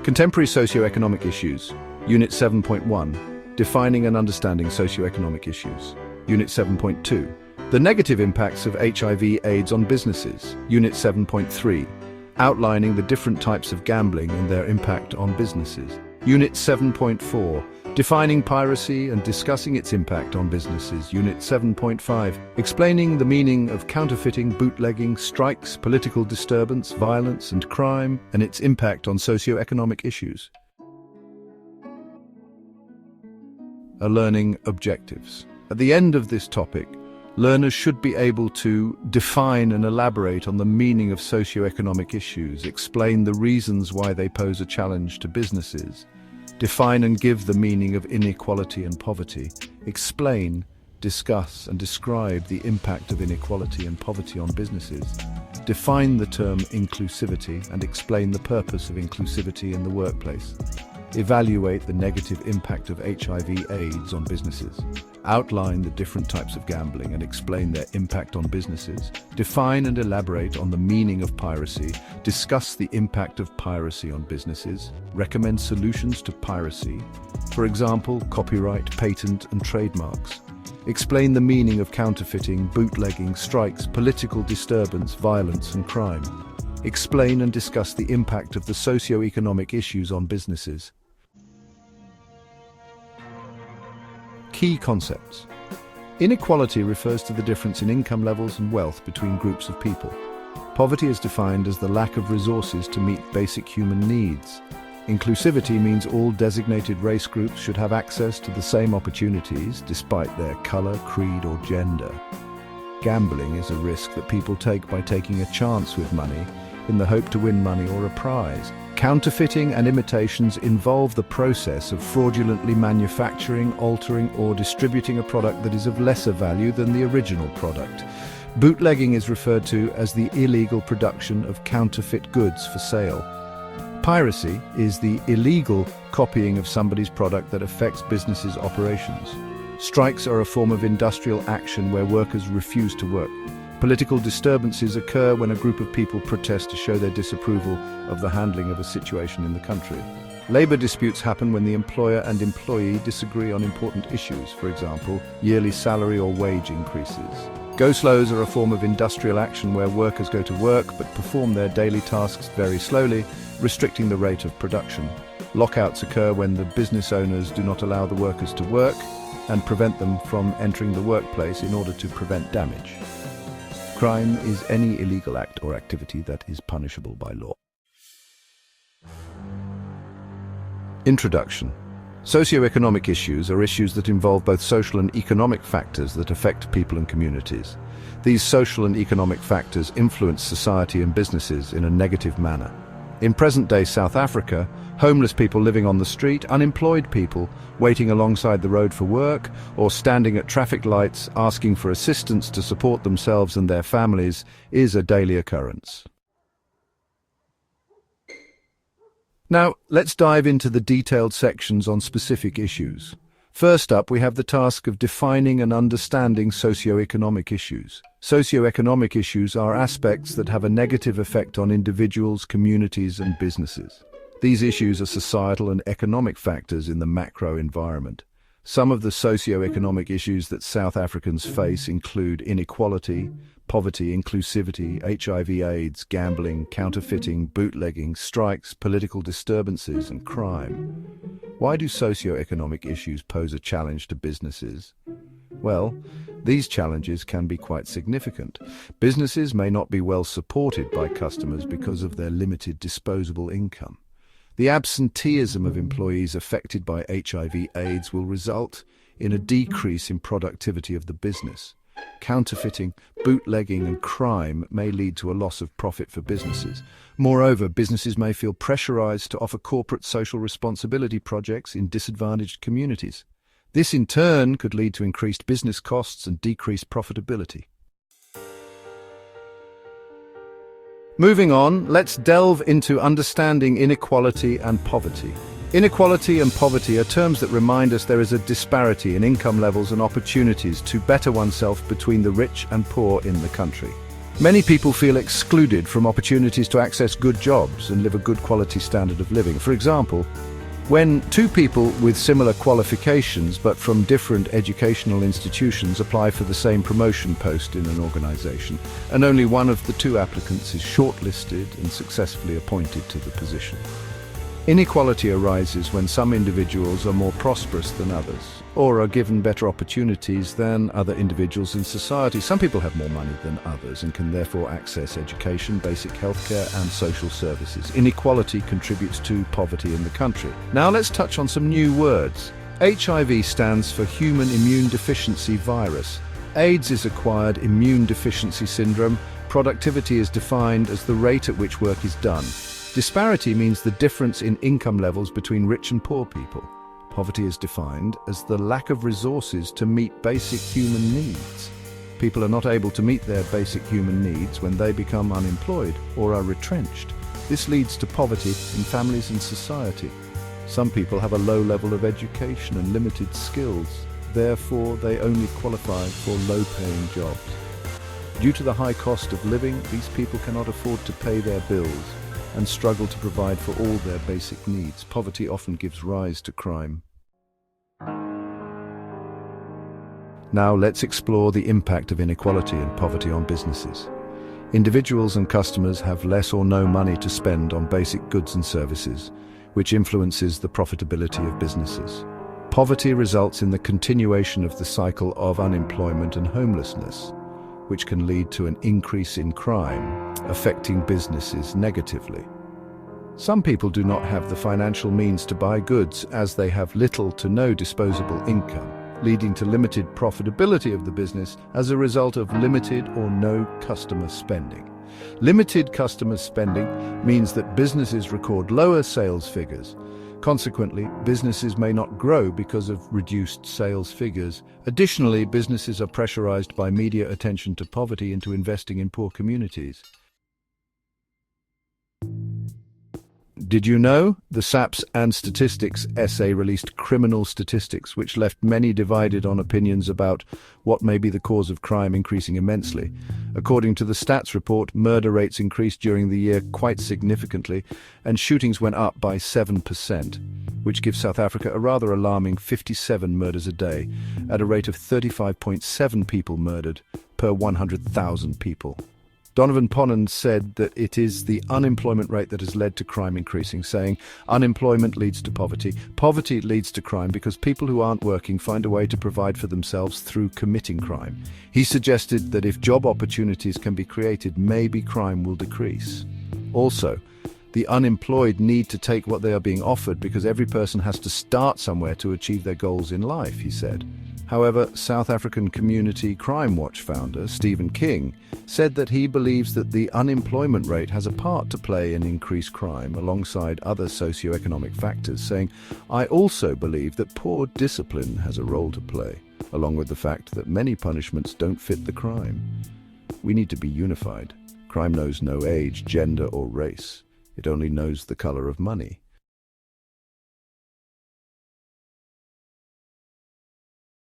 Contemporary socio-economic issues. Unit 7.1. Defining and understanding socio-economic issues. Unit 7.2. The negative impacts of HIV/AIDS on businesses. Unit 7.3. Outlining the different types of gambling and their impact on businesses. Unit 7.4. Defining piracy and discussing its impact on businesses. Unit 7.5. Explaining the meaning of counterfeiting, bootlegging, strikes, political disturbance, violence and crime, and its impact on socio-economic issues. Learning objectives. At the end of this topic, learners should be able to define and elaborate on the meaning of socio-economic issues, explain the reasons why they pose a challenge to businesses, define and give the meaning of inequality and poverty, explain, discuss and describe the impact of inequality and poverty on businesses, define the term inclusivity and explain the purpose of inclusivity in the workplace, evaluate the negative impact of HIV/AIDS on businesses, outline the different types of gambling and explain their impact on businesses, define and elaborate on the meaning of piracy, discuss the impact of piracy on businesses, recommend solutions to piracy, for example, copyright, patent and trademarks, explain the meaning of counterfeiting, bootlegging, strikes, political disturbance, violence and crime, explain and discuss the impact of the socio-economic issues on businesses. Key concepts. Inequality refers to the difference in income levels and wealth between groups of people. Poverty is defined as the lack of resources to meet basic human needs. Inclusivity means all designated race groups should have access to the same opportunities despite their color, creed or gender. Gambling is a risk that people take by taking a chance with money in the hope to win money or a prize. Counterfeiting and imitations involve the process of fraudulently manufacturing, altering or distributing a product that is of lesser value than the original product. Bootlegging is referred to as the illegal production of counterfeit goods for sale. Piracy is the illegal copying of somebody's product that affects businesses' operations. Strikes are a form of industrial action where workers refuse to work. Political disturbances occur when a group of people protest to show their disapproval of the handling of a situation in the country. Labor disputes happen when the employer and employee disagree on important issues, for example, yearly salary or wage increases. Go-slows are a form of industrial action where workers go to work but perform their daily tasks very slowly, restricting the rate of production. Lockouts occur when the business owners do not allow the workers to work and prevent them from entering the workplace in order to prevent damage. Crime is any illegal act or activity that is punishable by law. Introduction. Socio-economic issues are issues that involve both social and economic factors that affect people and communities. These social and economic factors influence society and businesses in a negative manner. In present-day South Africa, homeless people living on the street, unemployed people waiting alongside the road for work, or standing at traffic lights asking for assistance to support themselves and their families is a daily occurrence. Now, let's dive into the detailed sections on specific issues. First up, we have the task of defining and understanding socio-economic issues. Socio-economic issues are aspects that have a negative effect on individuals, communities, and businesses. These issues are societal and economic factors in the macro environment. Some of the socio-economic issues that South Africans face include inequality, poverty, inclusivity, HIV/AIDS, gambling, counterfeiting, bootlegging, strikes, political disturbances, and crime. Why do socio-economic issues pose a challenge to businesses? Well, these challenges can be quite significant. Businesses may not be well supported by customers because of their limited disposable income. The absenteeism of employees affected by HIV/AIDS will result in a decrease in productivity of the business. Counterfeiting, bootlegging and crime may lead to a loss of profit for businesses. Moreover, businesses may feel pressurized to offer corporate social responsibility projects in disadvantaged communities. This in turn could lead to increased business costs and decreased profitability. Moving on, let's delve into understanding inequality and poverty. Inequality and poverty are terms that remind us there is a disparity in income levels and opportunities to better oneself between the rich and poor in the country. Many people feel excluded from opportunities to access good jobs and live a good quality standard of living. For example, when two people with similar qualifications but from different educational institutions apply for the same promotion post in an organization, and only one of the two applicants is shortlisted and successfully appointed to the position. Inequality arises when some individuals are more prosperous than others, or are given better opportunities than other individuals in society. Some people have more money than others and can therefore access education, basic healthcare and social services. Inequality contributes to poverty in the country. Now let's touch on some new words. HIV stands for Human Immune Deficiency Virus. AIDS is acquired immune deficiency syndrome. Productivity is defined as the rate at which work is done. Disparity means the difference in income levels between rich and poor people. Poverty is defined as the lack of resources to meet basic human needs. People are not able to meet their basic human needs when they become unemployed or are retrenched. This leads to poverty in families and society. Some people have a low level of education and limited skills. Therefore, they only qualify for low-paying jobs. Due to the high cost of living, these people cannot afford to pay their bills and struggle to provide for all their basic needs. Poverty often gives rise to crime. Now let's explore the impact of inequality and poverty on businesses. Individuals and customers have less or no money to spend on basic goods and services, which influences the profitability of businesses. Poverty results in the continuation of the cycle of unemployment and homelessness, which can lead to an increase in crime, affecting businesses negatively. Some people do not have the financial means to buy goods as they have little to no disposable income, leading to limited profitability of the business as a result of limited or no customer spending. Limited customer spending means that businesses record lower sales figures. Consequently, businesses may not grow because of reduced sales figures. Additionally, businesses are pressurized by media attention to poverty into investing in poor communities. Did you know? The SAPS and Statistics essay released criminal statistics, which left many divided on opinions about what may be the cause of crime increasing immensely. According to the stats report, murder rates increased during the year quite significantly, and shootings went up by 7%, which gives South Africa a rather alarming 57 murders a day, at a rate of 35.7 people murdered per 100,000 people. Donovan Ponand said that it is the unemployment rate that has led to crime increasing, saying, "Unemployment leads to poverty. Poverty leads to crime because people who aren't working find a way to provide for themselves through committing crime." He suggested that if job opportunities can be created, maybe crime will decrease. Also, the unemployed need to take what they are being offered because every person has to start somewhere to achieve their goals in life, he said. However, South African Community Crime Watch founder Stephen King said that he believes that the unemployment rate has a part to play in increased crime alongside other socio-economic factors, saying, "I also believe that poor discipline has a role to play, along with the fact that many punishments don't fit the crime. We need to be unified. Crime knows no age, gender or race. It only knows the color of money."